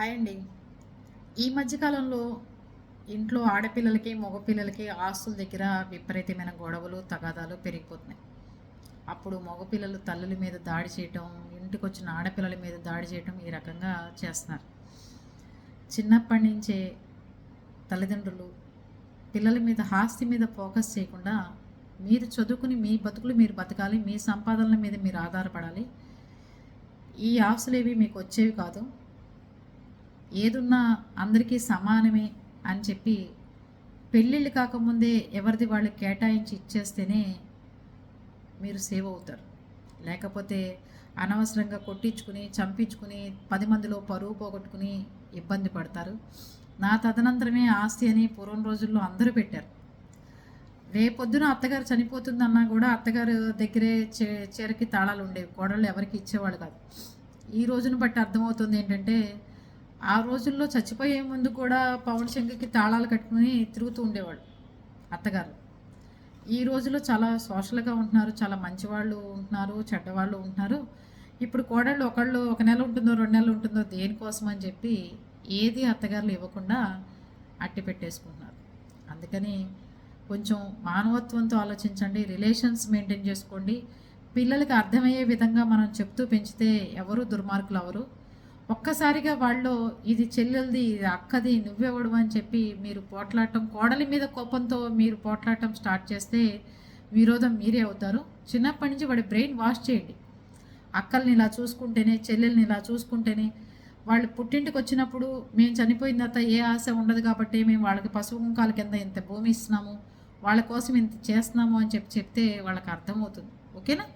Hi అండి. ఈ మధ్య కాలంలో ఇంట్లో ఆడపిల్లలకి, మగపిల్లలకి ఆస్తుల దగ్గర విపరీతమైన గొడవలు, తగాదాలు పెరిగిపోతున్నాయి. అప్పుడు మగపిల్లలు తల్లుల మీద దాడి చేయటం, ఇంటికొచ్చిన ఆడపిల్లల మీద దాడి చేయటం ఈ రకంగా చేస్తున్నారు. చిన్నప్పటి నుంచే తల్లిదండ్రులు పిల్లల మీద ఆస్తి మీద ఫోకస్ చేయకుండా మీరు చదువుకుని మీ బతుకులు మీరు బతకాలి, మీ సంపాదనల మీద మీరు ఆధారపడాలి. ఈ ఆస్తులేవి మీకు వచ్చేవి కాదు, ఏదున్నా అందరికీ సమానమే అని చెప్పి పెళ్ళిళ్ళు కాకముందే ఎవరిది వాళ్ళు కేటాయించి ఇచ్చేస్తేనే మీరు సేవ్ అవుతారు. లేకపోతే అనవసరంగా కొట్టించుకుని చంపించుకుని 10 మందిలో పరువు పోగొట్టుకుని ఇబ్బంది పడతారు. నా తదనంతరమే ఆస్తి అని పూర్వం రోజుల్లో అందరూ పెట్టారు. రేపొద్దున అత్తగారు చనిపోతుందన్నా కూడా అత్తగారు దగ్గరే చీరకి తాళాలు ఉండేవి, కోడళ్ళు ఎవరికి ఇచ్చేవాళ్ళు కాదు. ఈ రోజును బట్టి అర్థమవుతుంది ఏంటంటే ఆ రోజుల్లో చచ్చిపోయే ముందు కూడా పవన్ శంకర్కి తాళాలు కట్టుకుని తిరుగుతూ ఉండేవాళ్ళు అత్తగారు. ఈ రోజుల్లో చాలా సోషల్గా ఉంటున్నారు, చాలా మంచివాళ్ళు ఉంటున్నారు, చెడ్డవాళ్ళు ఉంటున్నారు. ఇప్పుడు కోడళ్ళు ఒకళ్ళు 1 నెల ఉంటుందో 2 నెలలు ఉంటుందో దేనికోసం అని చెప్పి ఏది అత్తగారులు ఇవ్వకుండా అట్టి పెట్టేసుకుంటున్నారు. అందుకని కొంచెం మానవత్వంతో ఆలోచించండి, రిలేషన్స్ మెయింటైన్ చేసుకోండి. పిల్లలకి అర్థమయ్యే విధంగా మనం చెప్తూ పెంచితే ఎవరు దుర్మార్గులు అవరు. ఒక్కసారిగా వాళ్ళు ఇది చెల్లెలది, ఇది అక్కది, నువ్వెవడు అని చెప్పి మీరు పోట్లాడటం, కోడలి మీద కోపంతో మీరు పోట్లాడటం స్టార్ట్ చేస్తే విరోధం మీరే అవుతారు. చిన్నప్పటి నుంచి వాడి బ్రెయిన్ వాష్ చేయండి. అక్కల్ని ఇలా చూసుకుంటేనే, చెల్లెల్ని ఇలా చూసుకుంటేనే, వాళ్ళు పుట్టింటికి వచ్చినప్పుడు మేము చనిపోయిన తర్వాత ఏ ఆశ ఉండదు కాబట్టి మేము వాళ్ళకి పసుపు కుంకాల కింద ఇంత భూమి ఇస్తున్నాము, వాళ్ళ కోసం ఇంత చేస్తున్నాము అని చెప్తే వాళ్ళకి అర్థమవుతుంది. ఓకేనా?